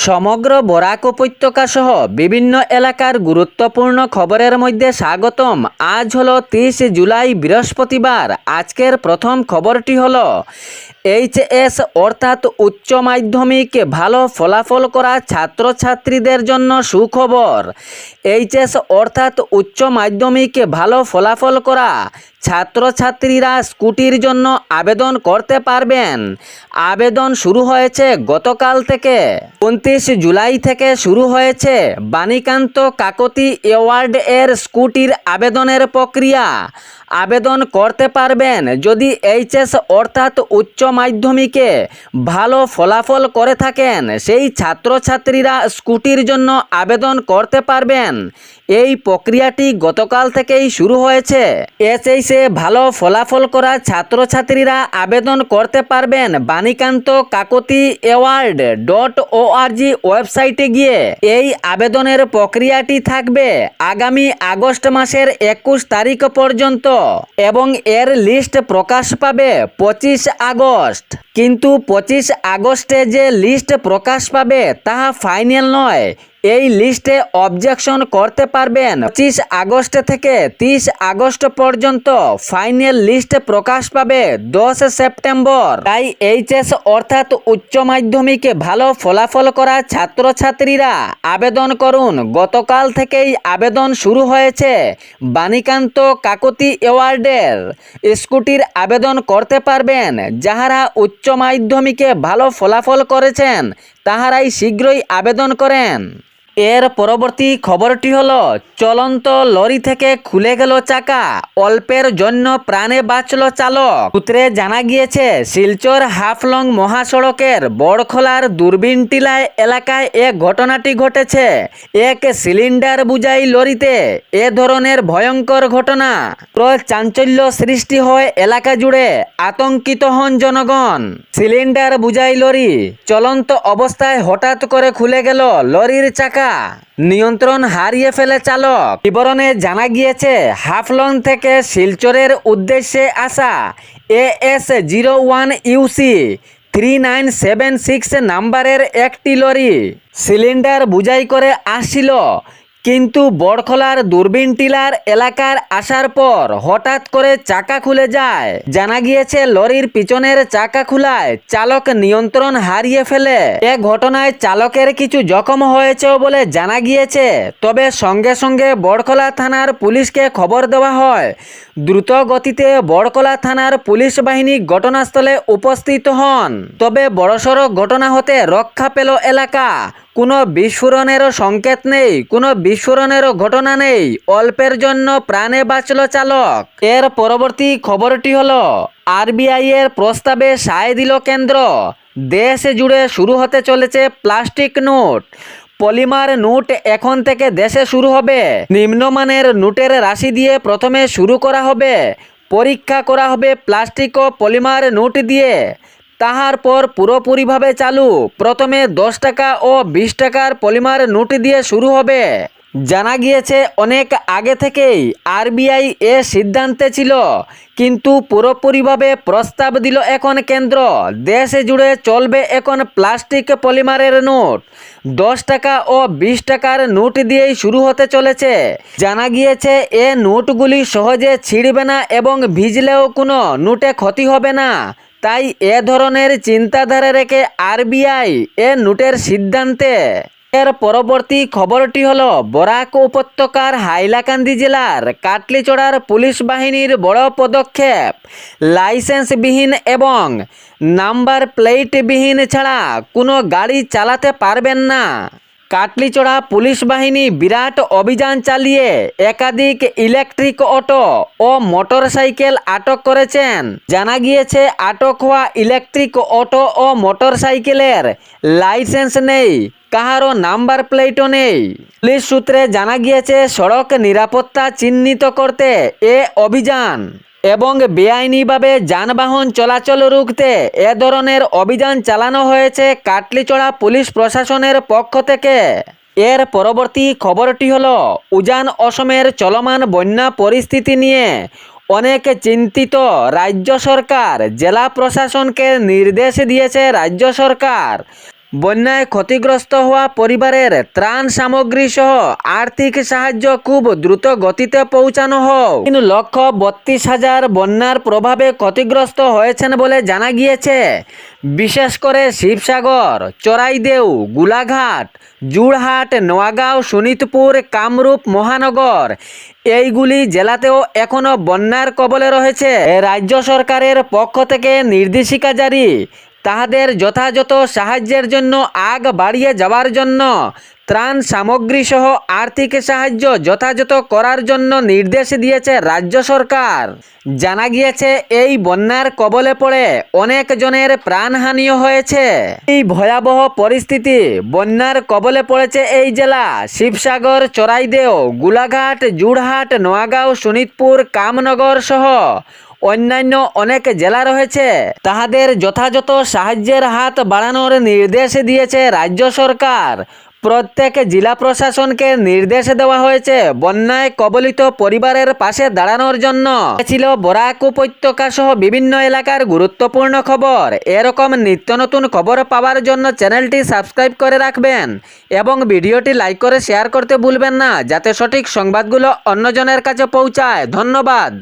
সমগ্র বরাক উপত্যকা সহ বিভিন্ন এলাকার গুরুত্বপূর্ণ খবরের মধ্যে স্বাগতম। আজ হলো 30 জুলাই বৃহস্পতিবার। আজকের প্রথম খবরটি হলো এইচএস অর্থাৎ উচ্চ মাধ্যমিক ভালো ফলাফল করা ছাত্রছাত্রীদের জন্য সুখবর। এইচএস অর্থাৎ উচ্চ মাধ্যমিক ভালো ফলাফল করা ছাত্রছাত্রীরা স্কুটির জন্য আবেদন করতে পারবেন। আবেদন শুরু হয়েছে গতকাল থেকে। 29 জুলাই থেকে শুরু হয়েছে বাণীকান্ত কাকতি অ্যাওয়ার্ড এর স্কুটির আবেদনের প্রক্রিয়া। আবেদন করতে পারবেন যদি এইচএস অর্থাৎ উচ্চ মাধ্যমিকে ভালো ফলাফল করে থাকেন। সেই ছাত্রছাত্রীরা স্কুটির জন্য আবেদন করতে পারবেন। এই প্রক্রিয়াটি গতকাল থেকেই শুরু হয়েছে। এইচএসে ভালো ফলাফল করা ছাত্রছাত্রীরা আবেদন করতে পারবেন বাণীকান্ত কাকতি অ্যাওয়ার্ড .org ওয়েবসাইটে গিয়ে। এই আবেদনের প্রক্রিয়াটি থাকবে আগামী আগস্ট মাসের 21 তারিখ পর্যন্ত এবং এর লিস্ট প্রকাশ পাবে 25 আগস্ট। কিন্তু 25 আগস্টে যে লিস্ট প্রকাশ পাবে তাহা ফাইনাল নয়। এই লিস্টে অবজেকশন করতে পারবেন 25 আগস্ট থেকে 30 আগস্ট পর্যন্ত। ফাইনাল লিস্ট প্রকাশ পাবে 10 সেপ্টেম্বর। তাই এইচএস অর্থাৎ উচ্চ মাধ্যমিকে ভালো ফলাফল করা ছাত্রছাত্রীরা আবেদন করুন। গতকাল থেকেই আবেদন শুরু হয়েছে বাণীকান্ত কাকতি অ্যাওয়ার্ডের। স্কুটির আবেদন করতে পারবেন যাহারা উচ্চ মাধ্যমিকে ভালো ফলাফল করেছেন, তাহারাই শীঘ্রই আবেদন করেন। এর পরবর্তী খবরটি হলো চলন্ত লরি থেকে খুলে গেল চাকা, অল্পের জন্য প্রাণে বাঁচল চালক। সূত্রে জানা গিয়েছে শিলচর হাফলং মহাসড়কের বড়খোলার দূরবীনটিলায় এলাকায় এ ঘটনাটি ঘটেছে। এক সিলিন্ডার বোঝাই লরিতে এ ধরনের ভয়ঙ্কর ঘটনা চাঞ্চল্য সৃষ্টি হয় এলাকা জুড়ে। আতঙ্কিত হন জনগণ। সিলিন্ডার বোঝাই লরি চলন্ত অবস্থায় হঠাৎ করে খুলে গেল লরির চাকা। নিয়ন্ত্রণ হারিয়ে ফেলে চালক। বিবরণে জানা গিয়েছে হাফলং থেকে শিলচরের উদ্দেশ্যে আসা AS01 UC 3976 নাম্বারের একটি লরি সিলিন্ডার বোঝাই করে আসছিল, কিন্তু বড়খোলার দূরবীন টিলার এলাকার আসার পর হঠাৎ করে চাকা খুলে যায়। জানা গিয়েছে লরির পিছনের চাকা খুলায় চালক নিয়ন্ত্রণ হারিয়ে ফেলে। এ ঘটনায় চালকের কিছু জখম হয়েছে বলে জানা গিয়েছে। তবে সঙ্গে সঙ্গে বড়খোলা থানার পুলিশকে খবর দেওয়া হয়। দ্রুত গতিতে বড়খোলা থানার পুলিশ বাহিনী ঘটনাস্থলে উপস্থিত হন। তবে বড়সড় ঘটনা হতে রক্ষা পেল এলাকা। কোনো বিস্ফোরণেরও সংকেত নেই, কোনো বিস্ফোরণেরও ঘটনা নেই। অল্পের জন্য প্রাণে বাঁচল চালক। এর পরবর্তী খবরটি হলো আরবিআই এর প্রস্তাবে সায় দিল কেন্দ্র। দেশ জুড়ে শুরু হতে চলেছে প্লাস্টিক নোট। পলিমার নোট এখন থেকে দেশে শুরু হবে। নিম্নমানের নোটের রাশি দিয়ে প্রথমে শুরু করা হবে। পরীক্ষা করা হবে প্লাস্টিক ও পলিমার নোট দিয়ে। তাহার পর পুরোপুরিভাবে চালু। প্রথমে 10 টাকা ও 20 টাকার পলিমার নোট দিয়ে শুরু হবে। জানা গিয়েছে অনেক আগে থেকেই আরবিআই এ সিদ্ধান্তে ছিল, কিন্তু পুরোপুরিভাবে প্রস্তাব দিল এখন কেন্দ্র। দেশ জুড়ে চলবে এখন প্লাস্টিক পলিমারের নোট। 10 টাকা ও 20 টাকার নোট দিয়েই শুরু হতে চলেছে। জানা গিয়েছে এ নোটগুলি সহজে ছিঁড়বে না এবং ভিজলেও কোনো নোটে ক্ষতি হবে না। তাই এ ধরনের চিন্তাধারা রেখে আরবিআই এ নোটের সিদ্ধান্তে। এর পরবর্তী খবরটি হলো বরাক উপত্যকার হাইলাকান্দি জেলার কাটলিচড়ার পুলিশ বাহিনীর বড় পদক্ষেপ। লাইসেন্সবিহীন এবং নাম্বার প্লেটবিহীন ছাড়া কোনো গাড়ি চালাতে পারবেন না। কাটলিচড়া পুলিশ বাহিনী বিরাট অভিযান চালিয়ে একাধিক ইলেকট্রিক অটো ও মোটরসাইকেল আটক করেছেন। জানা গিয়েছে আটক হওয়া ইলেকট্রিক অটো ও মোটরসাইকেলের লাইসেন্স নেই, কাহারও নাম্বার প্লেটও নেই। পুলিশ সূত্রে জানা গিয়েছে সড়ক নিরাপত্তা চিহ্নিত করতে এ অভিযান এবং বেআইনিভাবে যানবাহন চলাচল রুখতে এ ধরনের অভিযান চালানো হয়েছে কাটলিচড়া পুলিশ প্রশাসনের পক্ষ থেকে। এর পরবর্তী খবরটি হলো উজান অসমের চলমান বন্যা পরিস্থিতি নিয়ে অনেক চিন্তিত রাজ্য সরকার। জেলা প্রশাসনকে নির্দেশ দিয়েছে রাজ্য সরকার বন্যায় ক্ষতিগ্রস্ত হওয়া পরিবারের ত্রাণ সামগ্রী সহ আর্থিক সাহায্য খুব দ্রুত গতিতে পৌঁছানো হোক। 3,32,000 বন্যার প্রভাবে ক্ষতিগ্রস্ত হয়েছেন বলে জানা গিয়েছে। বিশেষ করে শিবসাগর, চরাইদেউ, গোলাঘাট, জোড়হাট, নোয়াগাঁও, শোণিতপুর, কামরূপ মহানগর এইগুলি জেলাতেও এখনও বন্যার কবলে রয়েছে। রাজ্য সরকারের পক্ষ থেকে নির্দেশিকা জারি, তাহাদের যথাযথ সাহায্যের জন্য আগ বাড়িয়ে যাওয়ার জন্য ত্রাণ সামগ্রী সহ আর্থিক সাহায্য যথাযথ করার জন্য নির্দেশ দিয়েছে রাজ্য সরকার। জানা গিয়েছে এই বন্যার কবলে পড়ে অনেক জনের প্রাণহানিও হয়েছে। এই ভয়াবহ পরিস্থিতি বন্যার কবলে পড়েছে এই জেলা শিবসাগর, চরাইদেউ, গোলাঘাট, জোড়হাট, নোয়াগাঁও, শোণিতপুর, কামনগর সহ অন্যান্য অনেক জেলা রয়েছে। তাহাদের যথাযথ সাহায্যের হাত বাড়ানোর নির্দেশ দিয়েছে রাজ্য সরকার। প্রত্যেক জেলা প্রশাসনকে নির্দেশ দেওয়া হয়েছে বন্যায় কবলিত পরিবারের পাশে দাঁড়ানোর জন্য। ছিল বরাক উপত্যকা সহ বিভিন্ন এলাকার গুরুত্বপূর্ণ খবর। এরকম নিত্য নতুন খবর পাওয়ার জন্য চ্যানেলটি সাবস্ক্রাইব করে রাখবেন এবং ভিডিওটি লাইক করে শেয়ার করতে ভুলবেন না, যাতে সঠিক সংবাদগুলো অন্যজনের কাছে পৌঁছায়। ধন্যবাদ।